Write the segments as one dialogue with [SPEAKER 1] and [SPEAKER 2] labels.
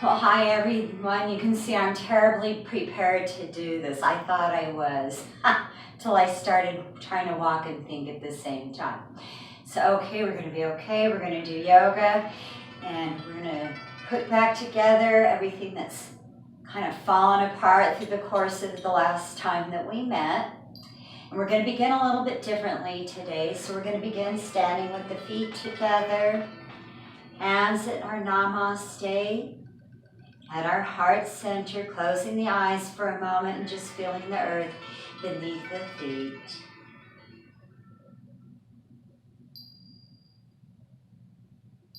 [SPEAKER 1] Well, hi everyone. You can see I'm terribly prepared to do this. I thought I was, till I started trying to walk and think at the same time. So, okay, we're gonna be okay. We're gonna do yoga, and we're gonna put back together everything that's kind of fallen apart through the course of the last time that we met. And we're gonna begin a little bit differently today. So we're gonna begin standing with the feet together, hands at our namaste. At our heart center, closing the eyes for a moment and just feeling the earth beneath the feet.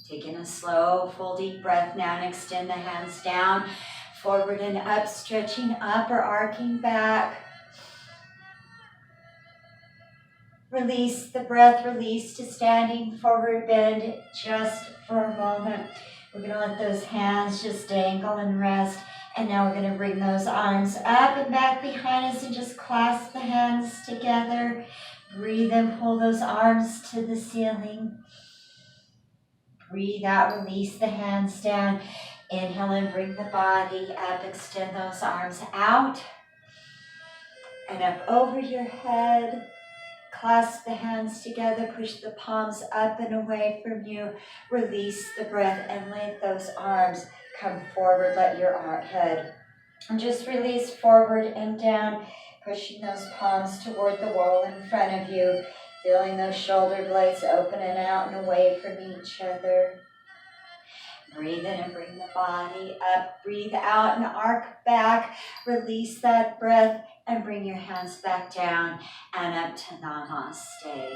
[SPEAKER 1] Taking a slow, full, deep breath now and extend the hands down, forward and up, stretching up or arcing back. Release the breath, release to standing forward bend just for a moment. We're going to let those hands just dangle and rest. And now we're going to bring those arms up and back behind us and just clasp the hands together. Breathe and pull those arms to the ceiling. Breathe out, release the hands down. Inhale and bring the body up. Extend those arms out and up over your head. Clasp the hands together, push the palms up and away from you. Release the breath and let those arms come forward. Let your head and just release forward and down, pushing those palms toward the wall in front of you. Feeling those shoulder blades open and out and away from each other. Breathe in and bring the body up. Breathe out and arc back. Release that breath and bring your hands back down and up to namaste.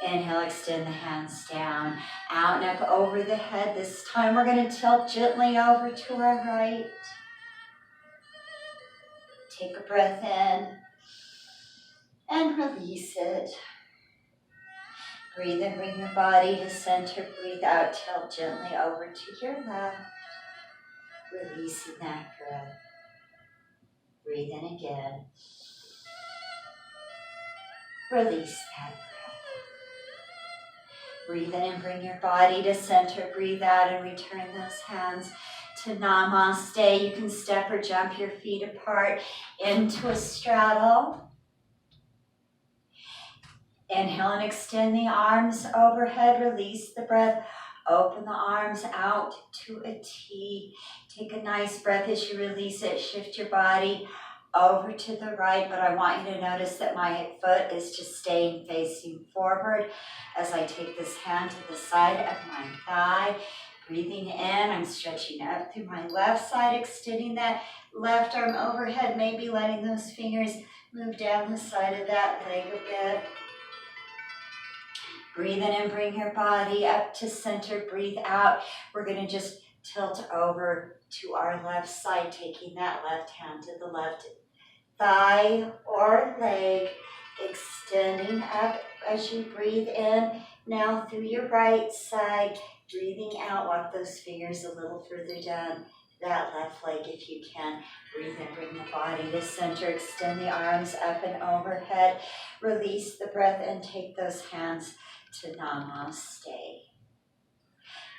[SPEAKER 1] Inhale, extend the hands down, out and up over the head. This time we're going to tilt gently over to our right. Take a breath in and release it. Breathe and bring your body to center. Breathe out, tilt gently over to your left. Releasing that breath. Breathe in again. Release that breath. Breathe in and bring your body to center. Breathe out and return those hands to namaste. You can step or jump your feet apart into a straddle. Inhale and extend the arms overhead. Release the breath. Open the arms out to a T. Take a nice breath as you release it. Shift your body over to the right, but I want you to notice that my foot is just staying facing forward as I take this hand to the side of my thigh. Breathing in, I'm stretching up through my left side, extending that left arm overhead, maybe letting those fingers move down the side of that leg a bit. Breathe in and bring your body up to center. Breathe out. We're going to just tilt over to our left side, taking that left hand to the left thigh or leg, extending up as you breathe in. Now through your right side, breathing out. Walk those fingers a little further down that left leg if you can. Breathe in, bring the body to center. Extend the arms up and overhead. Release the breath and take those hands to namaste.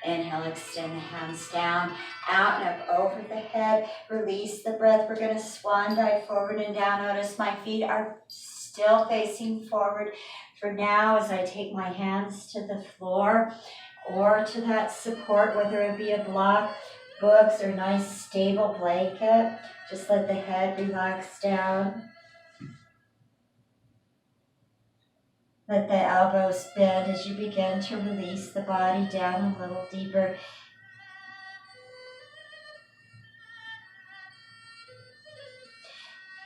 [SPEAKER 1] Inhale, extend the hands down, out and up over the head. Release the breath. We're going to swan dive forward and down. Notice my feet are still facing forward. For now, as I take my hands to the floor or to that support, whether it be a block, books, or nice stable blanket, just let the head relax down. Let the elbows bend as you begin to release the body down a little deeper.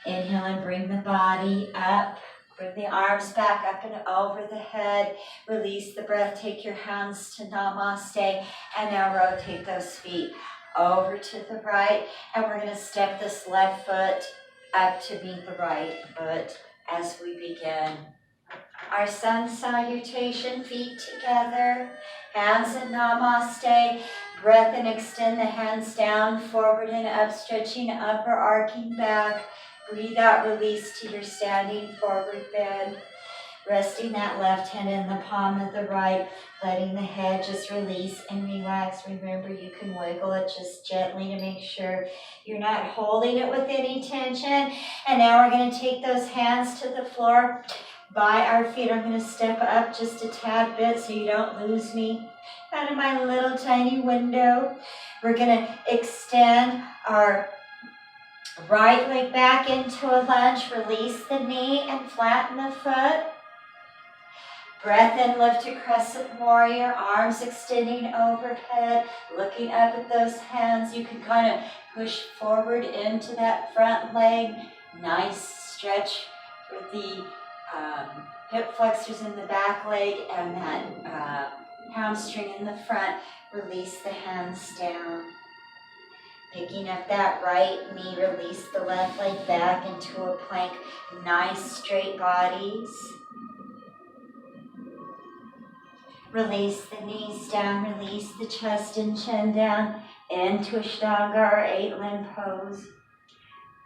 [SPEAKER 1] Inhale and bring the body up. Bring the arms back up and over the head. Release the breath. Take your hands to namaste. And now rotate those feet over to the right. And we're going to step this left foot up to meet the right foot as we begin. Our sun salutation, feet together, hands in namaste, breath and extend the hands down, forward and up, stretching up or arcing back. Breathe out, release to your standing forward bend. Resting that left hand in the palm of the right, letting the head just release and relax. Remember, you can wiggle it just gently to make sure you're not holding it with any tension. And now we're going to take those hands to the floor by our feet. I'm going to step up just a tad bit so you don't lose me out of my little tiny window. We're going to extend our right leg back into a lunge. Release the knee and flatten the foot. Breath in, lift to crescent warrior, arms extending overhead, looking up at those hands. You can kind of push forward into that front leg. Nice stretch for the hip flexors in the back leg and that hamstring in the front. Release the hands down. Picking up that right knee, release the left leg back into a plank. Nice straight bodies. Release the knees down, release the chest and chin down into Ashtanga or 8-limb pose.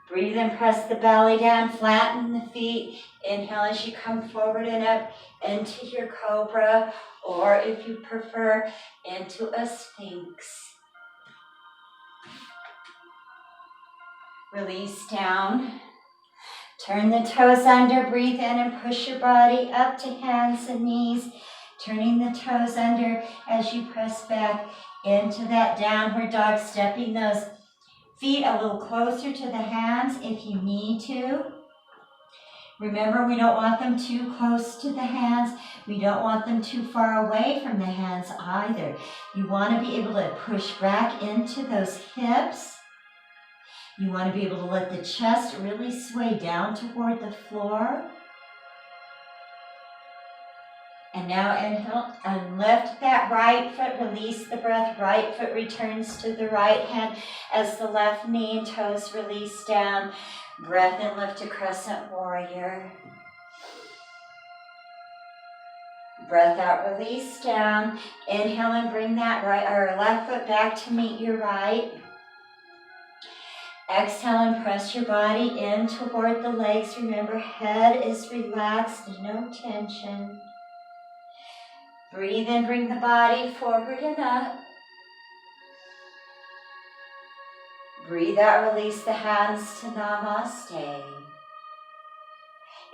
[SPEAKER 1] Breathe and press the belly down, flatten the feet. Inhale as you come forward and up into your cobra, or if you prefer, into a sphinx. Release down. Turn the toes under, breathe in and push your body up to hands and knees. Turning the toes under as you press back into that downward dog, stepping those feet a little closer to the hands if you need to. Remember, we don't want them too close to the hands. We don't want them too far away from the hands either. You want to be able to push back into those hips. You want to be able to let the chest really sway down toward the floor. And now inhale and lift that right foot, release the breath. Right foot returns to the right hand as the left knee and toes release down. Breath in, lift to crescent warrior. Breath out, release down. Inhale and bring that right or left foot back to meet your right. Exhale and press your body in toward the legs. Remember, head is relaxed, no tension. Breathe in, bring the body forward and up. Breathe out, release the hands to Namaste.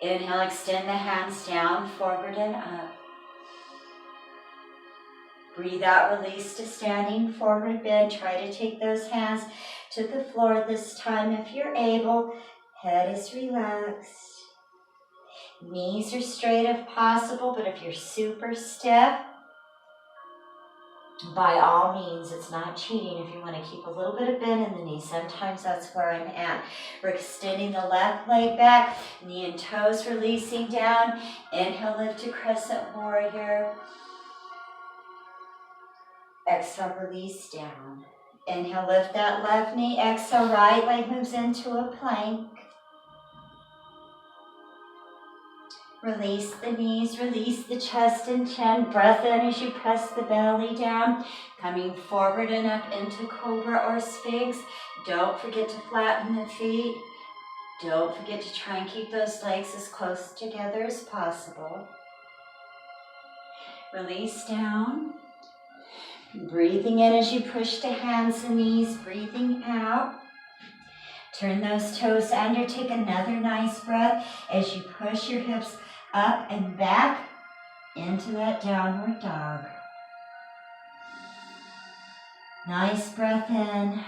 [SPEAKER 1] Inhale, extend the hands down, forward and up. Breathe out, release to standing forward bend. Try to take those hands to the floor this time if you're able. Head is relaxed. Knees are straight if possible, but if you're super stiff, by all means, it's not cheating if you want to keep a little bit of bend in the knee. Sometimes that's where I'm at. We're extending the left leg back, knee and toes releasing down. Inhale, lift to crescent warrior. Exhale, release down. Inhale, lift that left knee. Exhale, right leg moves into a plank. Release the knees, release the chest and chin. Breath in as you press the belly down. Coming forward and up into cobra or sphinx. Don't forget to flatten the feet. Don't forget to try and keep those legs as close together as possible. Release down. Breathing in as you push to hands and knees. Breathing out. Turn those toes under. Take another nice breath as you push your hips up and back into that downward dog. Nice breath in,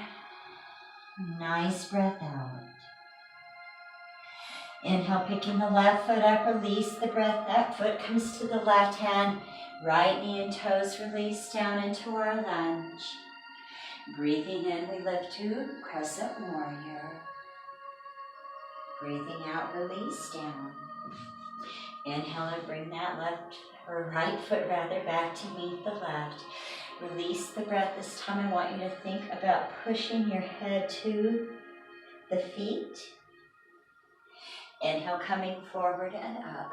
[SPEAKER 1] nice breath out. Inhale, picking the left foot up, release the breath. That foot comes to the left hand. Right knee and toes release down into our lunge. Breathing in, we lift to crescent warrior. Breathing out, release down. Inhale and bring that left or right foot rather back to meet the left. Release the breath. This time I want you to think about pushing your head to the feet. Inhale, coming forward and up.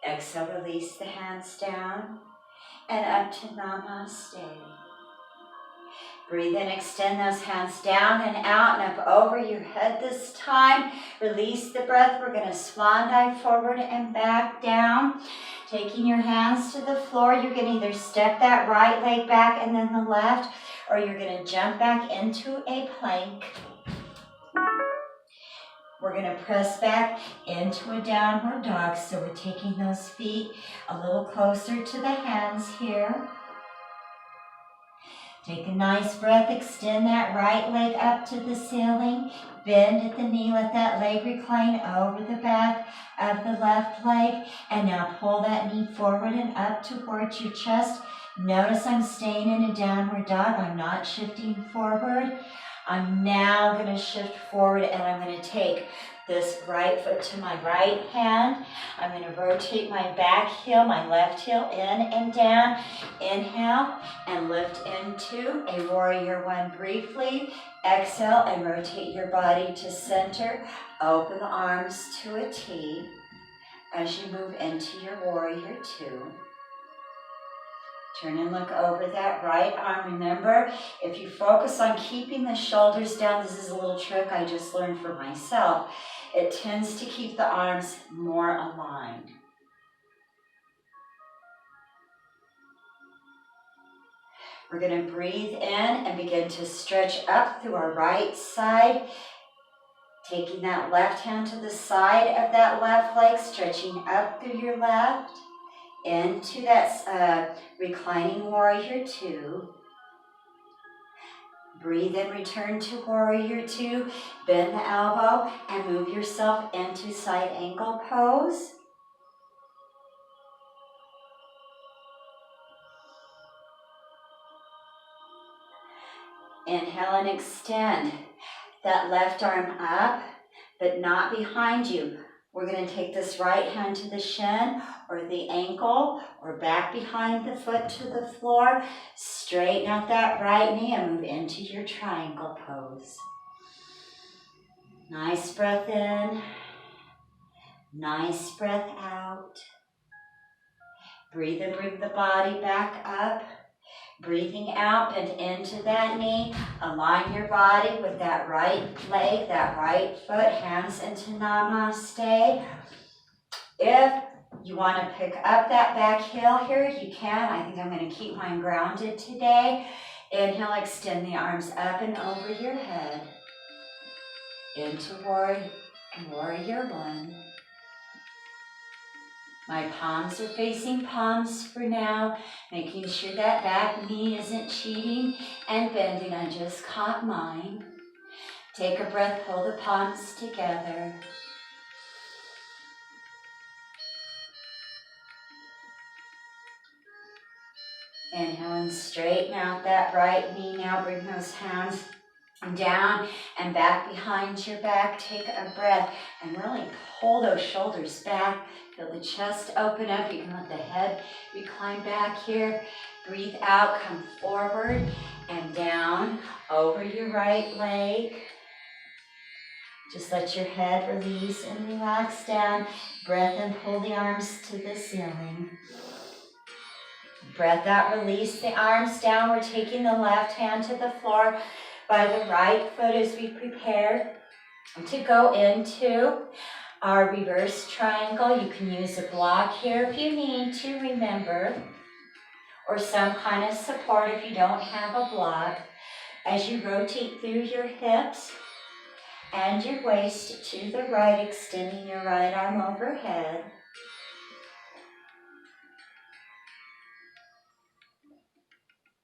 [SPEAKER 1] Exhale, release the hands down and up to Namaste. Breathe in, extend those hands down and out and up over your head this time. Release the breath. We're going to swan dive forward and back down. Taking your hands to the floor, you're going to either step that right leg back and then the left, or you're going to jump back into a plank. We're going to press back into a downward dog. So we're taking those feet a little closer to the hands here. Take a nice breath, extend that right leg up to the ceiling. Bend at the knee, let that leg recline over the back of the left leg. And now pull that knee forward and up towards your chest. Notice I'm staying in a downward dog. I'm not shifting forward. I'm now going to shift forward and I'm going to take this right foot to my right hand. I'm going to rotate my back heel, my left heel in and down. Inhale and lift into a warrior one briefly. Exhale and rotate your body to center. Open the arms to a T as you move into your warrior two. Turn and look over that right arm. Remember, if you focus on keeping the shoulders down, this is a little trick I just learned for myself. It tends to keep the arms more aligned. We're going to breathe in and begin to stretch up through our right side. Taking that left hand to the side of that left leg, stretching up through your left. Into that reclining warrior two. Breathe in, return to warrior two. Bend the elbow and move yourself into side angle pose. Inhale and extend that left arm up, but not behind you. We're going to take this right hand to the shin or the ankle or back behind the foot to the floor. Straighten out that right knee and move into your triangle pose. Nice breath in. Nice breath out. Breathe and bring the body back up. Breathing out and into that knee. Align your body with that right leg, that right foot, hands into namaste. If you want to pick up that back heel here, you can. I think I'm going to keep mine grounded today. Inhale, extend the arms up and over your head. Into warrior one. My palms are facing palms for now, making sure that back knee isn't cheating and bending. I just caught mine. Take a breath, pull the palms together. Inhale and straighten out that right knee. Now bring those hands down and back behind your back. Take a breath and really pull those shoulders back. Feel the chest open up. You can let the head recline back here. Breathe out, come forward and down over your right leg. Just let your head release and relax down. Breath in, pull the arms to the ceiling. Breath out, release the arms down. We're taking the left hand to the floor by the right foot as we prepare to go into our reverse triangle. You can use a block here if you need to, remember, or some kind of support if you don't have a block. As you rotate through your hips and your waist to the right, extending your right arm overhead.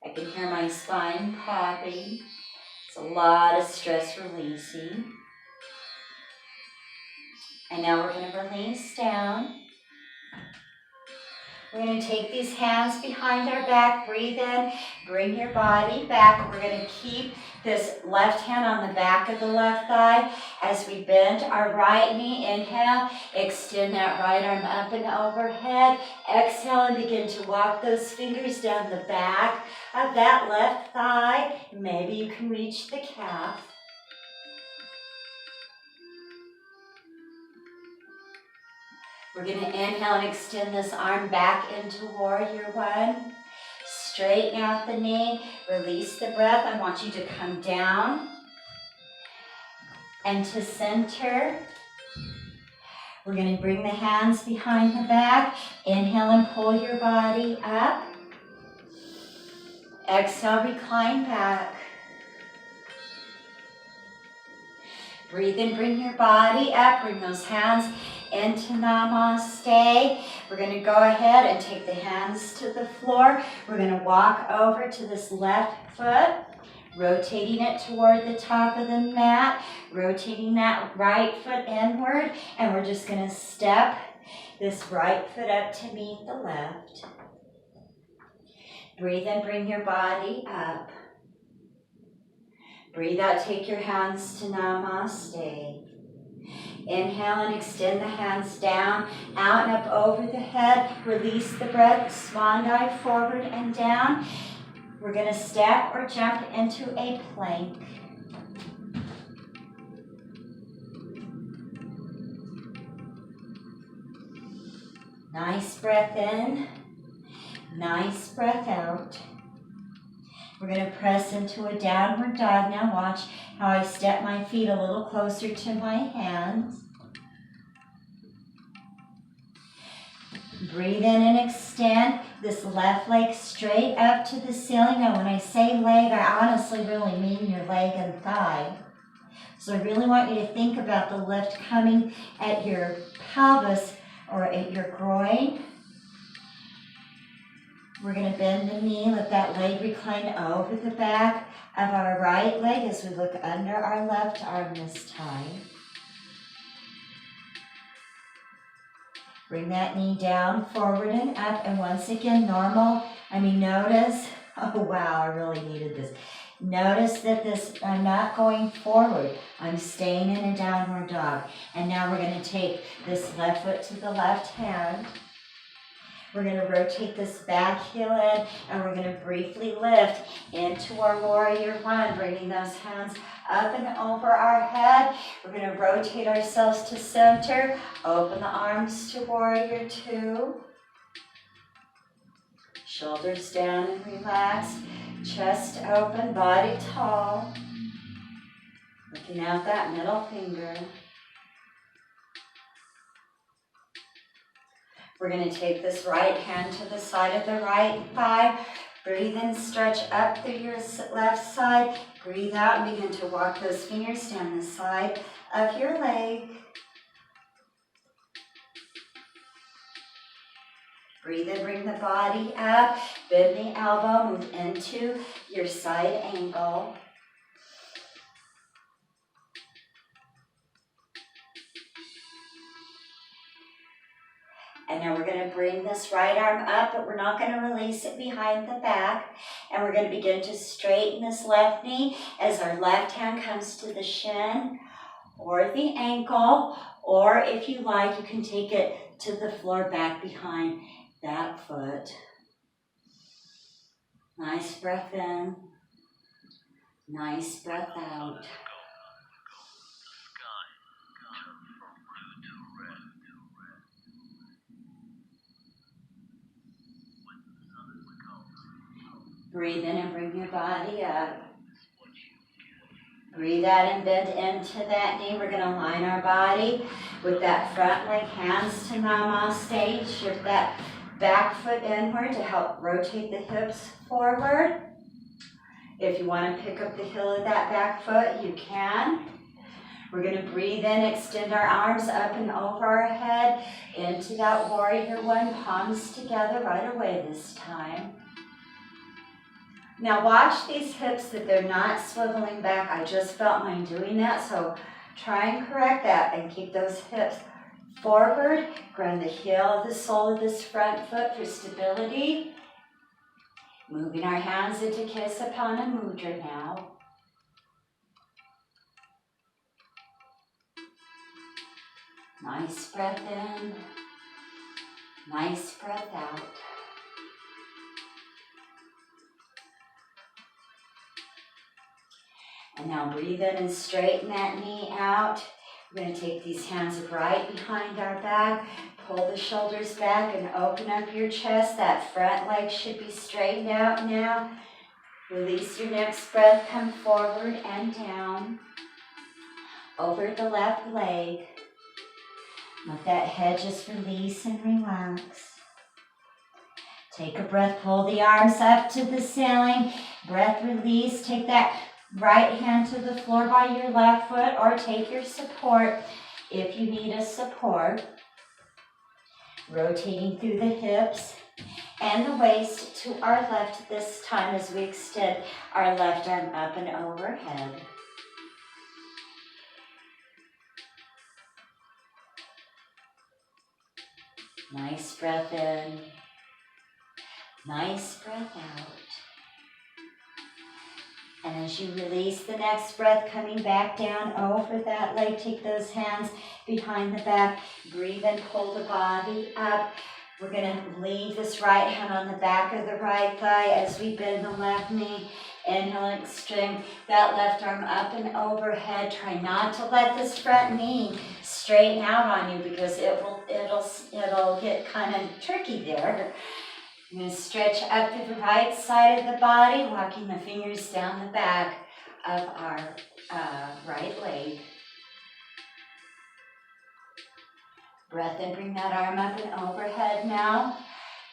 [SPEAKER 1] I can hear my spine popping. It's a lot of stress releasing. And now we're going to release down. We're going to take these hands behind our back. Breathe in. Bring your body back. We're going to keep this left hand on the back of the left thigh as we bend our right knee. Inhale. Extend that right arm up and overhead. Exhale and begin to walk those fingers down the back of that left thigh. Maybe you can reach the calf. We're going to inhale and extend this arm back into warrior one. straighten out the knee, release the breath. I want you to come down and to center. We're going to bring the hands behind the back. Inhale and pull your body up. Exhale, recline back. Breathe in, bring your body up. Bring those hands into Namaste. We're going to go ahead and take the hands to the floor. We're going to walk over to this left foot, rotating it toward the top of the mat, rotating that right foot inward, and we're just going to step this right foot up to meet the left. Breathe in, bring your body up. Breathe out, take your hands to Namaste. Inhale and extend the hands down, out and up over the head. Release the breath, swan dive forward and down. We're going to step or jump into a plank. Nice breath in, nice breath out. We're going to press into a downward dog. Now watch how I step my feet a little closer to my hands. Breathe in and extend this left leg straight up to the ceiling. Now when I say leg, I honestly really mean your leg and thigh. So I really want you to think about the lift coming at your pelvis or at your groin. We're going to bend the knee, let that leg recline over the back of our right leg as we look under our left arm this time. Bring that knee down, forward and up, and once again, notice, oh wow, I really needed this. Notice that I'm not going forward. I'm staying in a downward dog. And now we're going to take this left foot to the left hand. We're going to rotate this back heel in, and we're going to briefly lift into our warrior one, bringing those hands up and over our head. We're going to rotate ourselves to center, open the arms to warrior two. Shoulders down and relax, chest open, body tall. Looking out that middle finger. We're going to take this right hand to the side of the right thigh. Breathe in, stretch up through your left side. Breathe out and begin to walk those fingers down the side of your leg. Breathe in, bring the body up. Bend the elbow, move into your side angle. And now we're going to bring this right arm up, but we're not going to release it behind the back. And we're going to begin to straighten this left knee as our left hand comes to the shin or the ankle. Or if you like, you can take it to the floor back behind that foot. Nice breath in. Nice breath out. Breathe in and bring your body up. Breathe out and bend into that knee. We're going to line our body with that front leg, hands to Namaste. Shift that back foot inward to help rotate the hips forward. If you want to pick up the heel of that back foot, you can. We're going to breathe in, extend our arms up and over our head into that warrior one, palms together right away this time. Now watch these hips that they're not swiveling back. I just felt mine doing that, so try and correct that and keep those hips forward. Ground the heel of the sole of this front foot for stability. Moving our hands into Kesapana Mudra now. Nice breath in, nice breath out. And now breathe in and straighten that knee out. We're going to take these hands right behind our back, Pull the shoulders back and open up your chest. That front leg should be straightened out now. Release your next breath. Come forward and down. Over the left leg. Let that head just release and relax. Take a breath. Pull the arms up to the ceiling. Breath release. Take that right hand to the floor by your left foot, or take your support if you need a support. Rotating through the hips and the waist to our left this time as we extend our left arm up and overhead. Nice breath in. Nice breath out. And as you release the next breath, coming back down over that leg, take those hands behind the back. Breathe and pull the body up. We're going to leave this right hand on the back of the right thigh as we bend the left knee. Inhale and extend that left arm up and overhead. Try not to let this front knee straighten out on you because it'll get kind of tricky there. I'm going to stretch up to the right side of the body, walking the fingers down the back of our right leg. Breath in, bring that arm up and overhead now.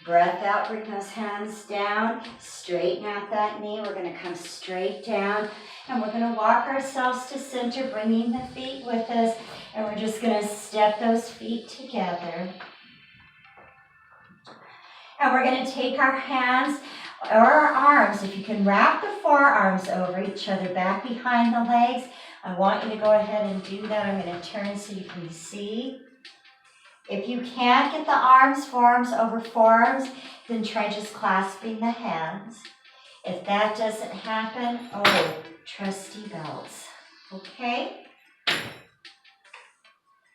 [SPEAKER 1] Breath out, bring those hands down. Straighten out that knee. We're going to come straight down. And we're going to walk ourselves to center, bringing the feet with us. And we're just going to step those feet together. And we're going to take our hands or our arms. If you can wrap the forearms over each other back behind the legs, I want you to go ahead and do that. I'm going to turn so you can see. If you can't get the forearms over forearms, then try just clasping the hands. If that doesn't happen, trusty belts. Okay?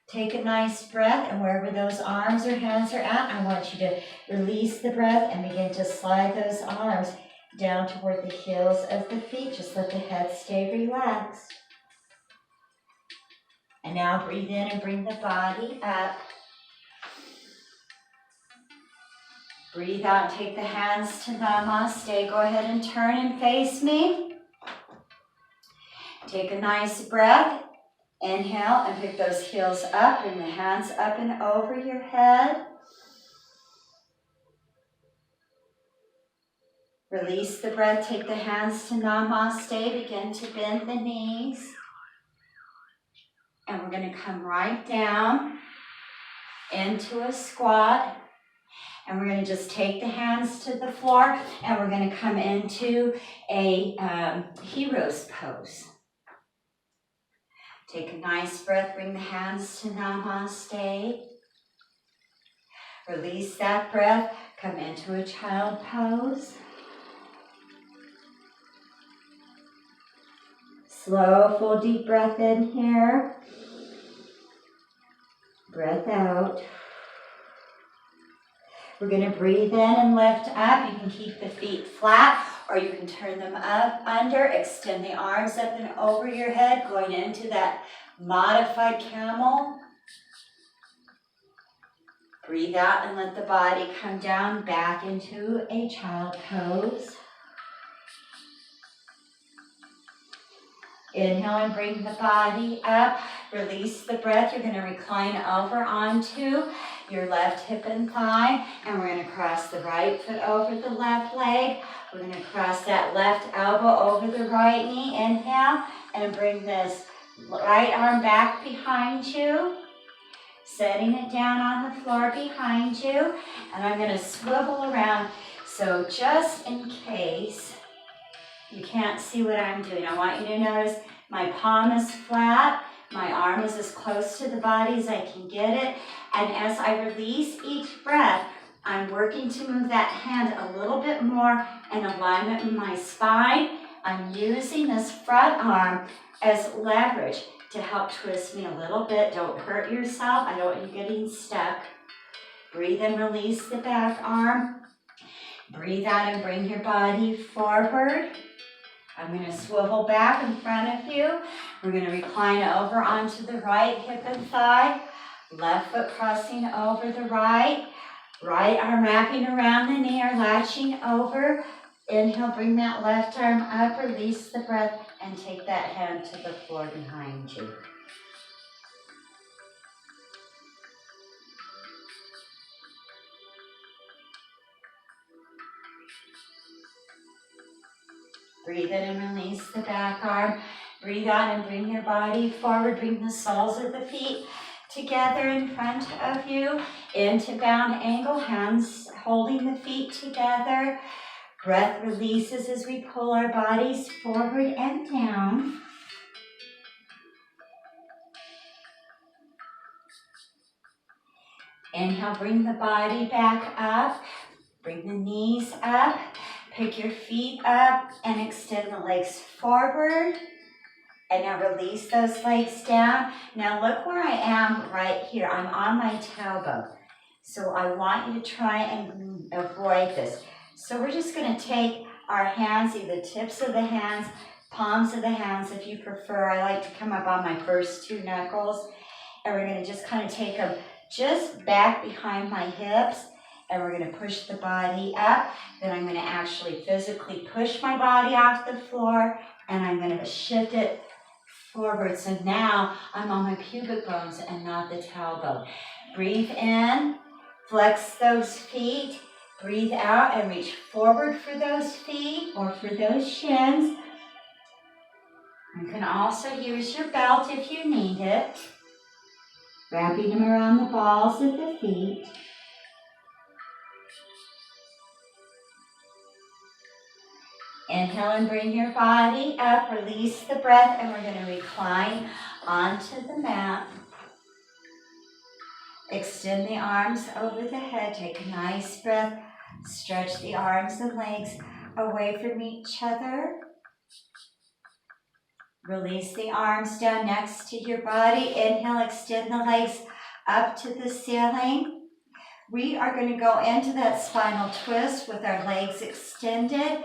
[SPEAKER 1] Take a nice breath, and wherever those arms or hands are at, I want you to release the breath and begin to slide those arms down toward the heels of the feet. Just let the head stay relaxed. And now breathe in and bring the body up. Breathe out and take the hands to Namaste. Go ahead and turn and face me. Take a nice breath. Inhale and pick those heels up, bring the hands up and over your head. Release the breath, take the hands to Namaste, begin to bend the knees. And we're going to come right down into a squat. And we're going to just take the hands to the floor and we're going to come into a hero's pose. Take a nice breath, bring the hands to Namaste. Release that breath, come into a child pose. Slow, full deep breath in here. Breath out. We're going to breathe in and lift up. You can keep the feet flat or you can turn them up, under, extend the arms up and over your head, going into that modified camel. Breathe out and let the body come down back into a child pose. Inhale and bring the body up. Release the breath. You're going to recline over onto your left hip and thigh. And we're going to cross the right foot over the left leg. We're going to cross that left elbow over the right knee. Inhale and bring this right arm back behind you. Setting it down on the floor behind you. And I'm going to swivel around. So just in case you can't see what I'm doing, I want you to notice my palm is flat, my arm is as close to the body as I can get it, and as I release each breath, I'm working to move that hand a little bit more in alignment with my spine. I'm using this front arm as leverage to help twist me a little bit. Don't hurt yourself. I don't want you getting stuck. Breathe in, release the back arm. Breathe out and bring your body forward. I'm going to swivel back in front of you. We're going to recline over onto the right hip and thigh. Left foot crossing over the right. Right arm wrapping around the knee or latching over. Inhale, bring that left arm up, release the breath, and take that hand to the floor behind you. Breathe in and release the back arm. Breathe out and bring your body forward. Bring the soles of the feet together in front of you. Into bound angle, hands holding the feet together. Breath releases as we pull our bodies forward and down. Inhale, bring the body back up. Bring the knees up. Pick your feet up and extend the legs forward. And now release those legs down. Now look where I am right here. I'm on my tailbone. So I want you to try and avoid this. So we're just going to take our hands, either tips of the hands, palms of the hands if you prefer. I like to come up on my first two knuckles. And we're going to just kind of take them just back behind my hips. And we're going to push the body up. Then I'm going to actually physically push my body off the floor. And I'm going to shift it forward. So now I'm on my pubic bones and not the tailbone. Breathe in. Flex those feet. Breathe out and reach forward for those feet or for those shins. You can also use your belt if you need it. Wrapping them around the balls of the feet. Inhale and bring your body up. Release the breath and we're going to recline onto the mat. Extend the arms over the head. Take a nice breath. Stretch the arms and legs away from each other. Release the arms down next to your body. Inhale, extend the legs up to the ceiling. We are going to go into that spinal twist with our legs extended.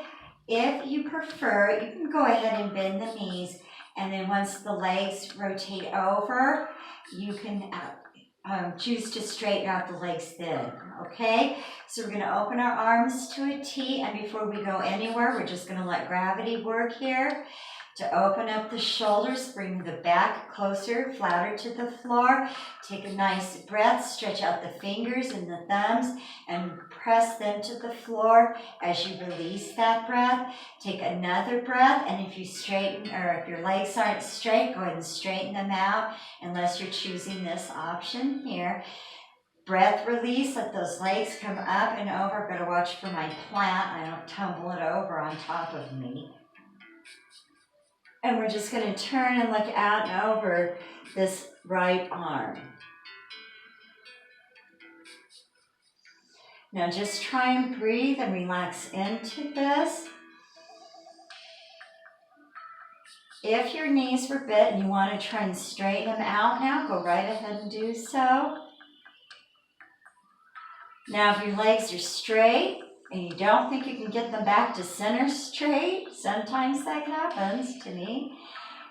[SPEAKER 1] If you prefer, you can go ahead and bend the knees. And then once the legs rotate over, you can choose to straighten out the legs then, okay? So we're going to open our arms to a T, and before we go anywhere, we're just going to let gravity work here. To open up the shoulders, bring the back closer, flatter to the floor. Take a nice breath, stretch out the fingers and the thumbs, and press them to the floor as you release that breath. Take another breath, and if you straighten, or if your legs aren't straight, go ahead and straighten them out, unless you're choosing this option here. Breath release, let those legs come up and over. I've got to watch for my plant. I don't tumble it over on top of me. And we're just going to turn and look out and over this right arm. Now just try and breathe and relax into this. If your knees were bent and you want to try and straighten them out now, go right ahead and do so. Now if your legs are straight and you don't think you can get them back to center straight, sometimes that happens to me,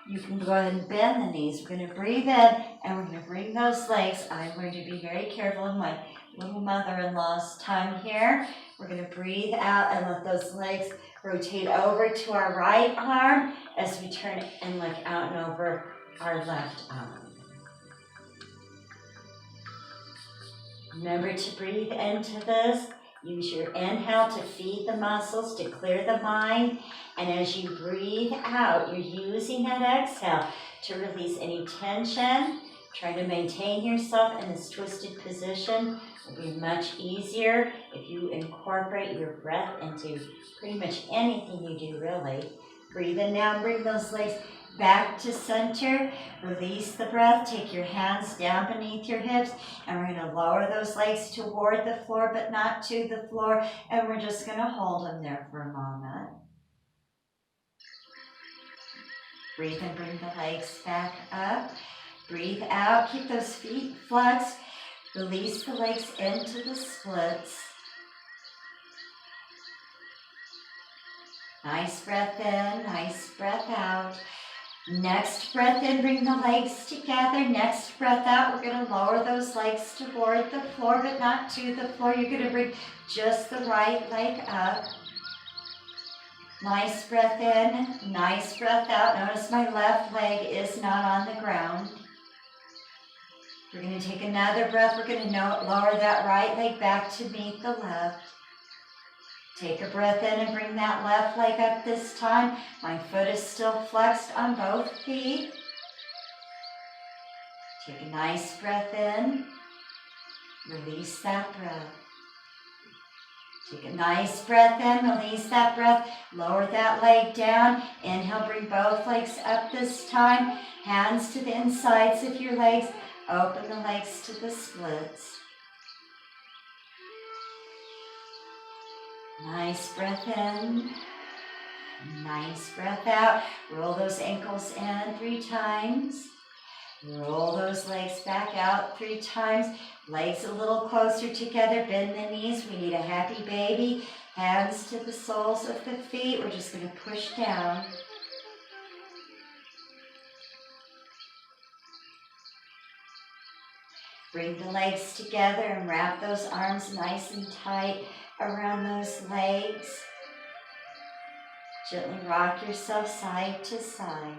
[SPEAKER 1] you can go ahead and bend the knees. We're going to breathe in and we're going to bring those legs. I'm going to be very careful in my little mother-in-law's time here. We're going to breathe out and let those legs rotate over to our right arm as we turn and look out and over our left arm. Remember to breathe into this. Use your inhale to feed the muscles, to clear the mind. And as you breathe out, you're using that exhale to release any tension. Try to maintain yourself in this twisted position. It will be much easier if you incorporate your breath into pretty much anything you do, really. Breathe in now, bring those legs back to center. Release the breath. Take your hands down beneath your hips. And we're going to lower those legs toward the floor, but not to the floor. And we're just going to hold them there for a moment. Breathe and bring the legs back up. Breathe out. Keep those feet flexed. Release the legs into the splits. Nice breath in, nice breath out. Next breath in, bring the legs together. Next breath out, we're going to lower those legs toward the floor, but not to the floor. You're going to bring just the right leg up. Nice breath in, nice breath out. Notice my left leg is not on the ground. We're going to take another breath. We're going to lower that right leg back to meet the left. Take a breath in and bring that left leg up this time. My foot is still flexed on both feet. Take a nice breath in. Release that breath. Take a nice breath in, release that breath, lower that leg down. Inhale, bring both legs up this time. Hands to the insides of your legs. Open the legs to the splits. Nice breath in. Nice breath out. Roll those ankles in 3 times. Roll those legs back out 3 times. Legs a little closer together. Bend the knees. We need a happy baby. Hands to the soles of the feet. We're just going to push down. Bring the legs together and wrap those arms nice and tight around those legs. Gently rock yourself side to side.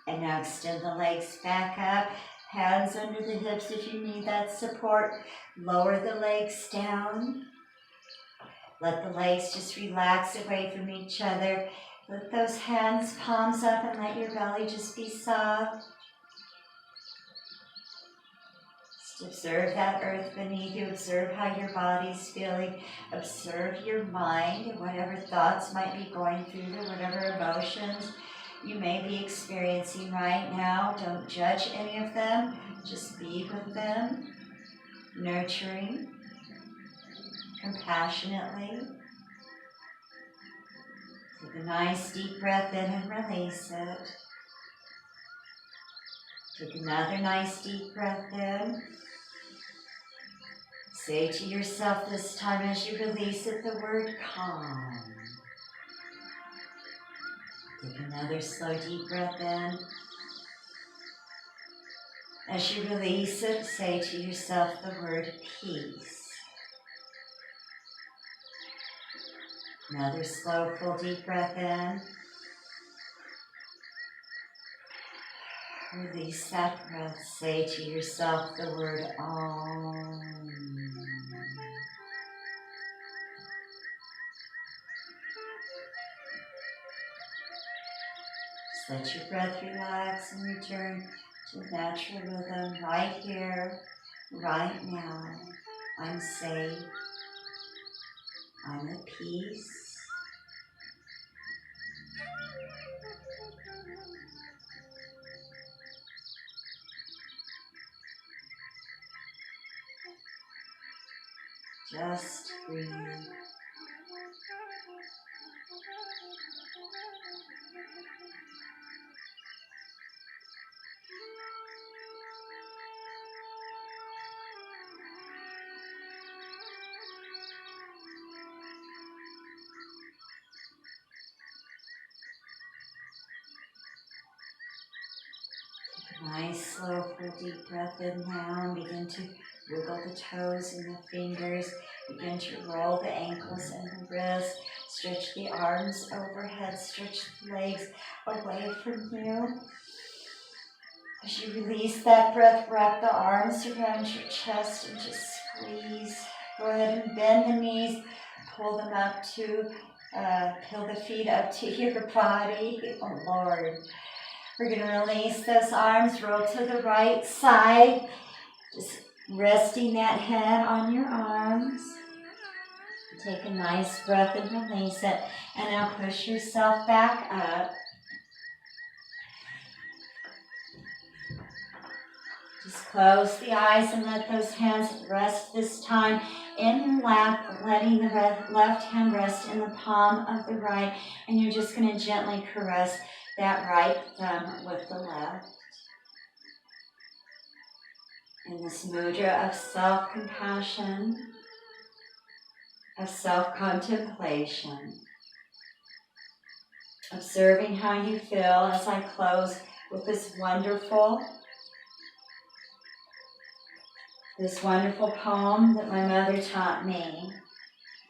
[SPEAKER 1] And now extend the legs back up. Hands under the hips if you need that support. Lower the legs down. Let the legs just relax away from each other. Let those hands, palms up, and let your belly just be soft. Just observe that earth beneath you. Observe how your body's feeling. Observe your mind and whatever thoughts might be going through there, whatever emotions you may be experiencing right now. Don't judge any of them. Just be with them, nurturing, compassionately. Take a nice deep breath in and release it. Take another nice deep breath in. Say to yourself this time as you release it the word calm. Take another slow deep breath in. As you release it, say to yourself the word peace. Another slow, full deep breath in. Release that breath. Say to yourself the word Om. Just let your breath relax and return to natural rhythm right here, right now. I'm safe. I'm at peace. Just breathe. Nice, slow, full, deep breath in now, and begin to wiggle the toes and the fingers. Begin to roll the ankles and the wrists. Stretch the arms overhead. Stretch the legs away from you. As you release that breath, wrap the arms around your chest and just squeeze. Go ahead and bend the knees. Pull them up to, pull the feet up to your body. Oh, Lord. We're going to release those arms, roll to the right side, just resting that head on your arms. Take a nice breath and release it. And now push yourself back up. Just close the eyes and let those hands rest this time in your lap, letting the left hand rest in the palm of the right. And you're just going to gently caress that right thumb with the left. In this mudra of self-compassion, of self-contemplation. observing how you feel as I close with this wonderful poem that my mother taught me.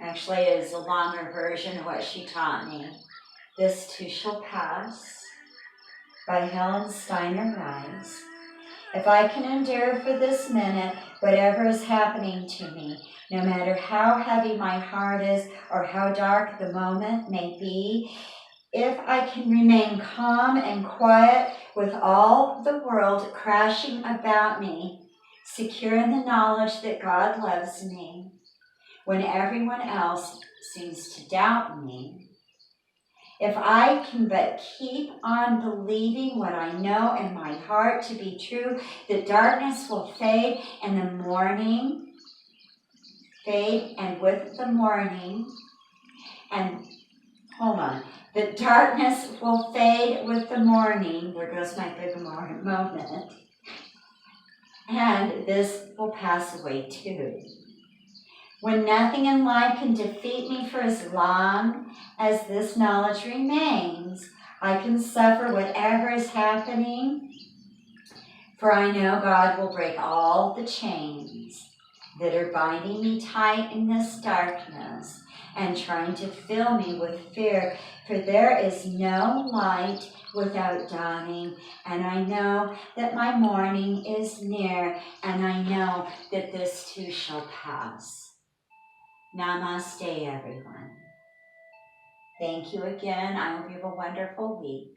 [SPEAKER 1] Actually, it is a longer version of what she taught me. This Too Shall Pass by Helen Steiner Rice. If I can endure for this minute whatever is happening to me, no matter how heavy my heart is or how dark the moment may be, if I can remain calm and quiet with all the world crashing about me, secure in the knowledge that God loves me, when everyone else seems to doubt me, if I can but keep on believing what I know in my heart to be true, that darkness will fade and the morning fade, and with the morning, and hold on, that darkness will fade with the morning. There goes my big moment. And this will pass away too. When nothing in life can defeat me for as long as this knowledge remains, I can suffer whatever is happening, for I know God will break all the chains that are binding me tight in this darkness and trying to fill me with fear, for there is no light without dawning, and I know that my morning is near, and I know that this too shall pass. Namaste, everyone. Thank you again. I hope you have a wonderful week.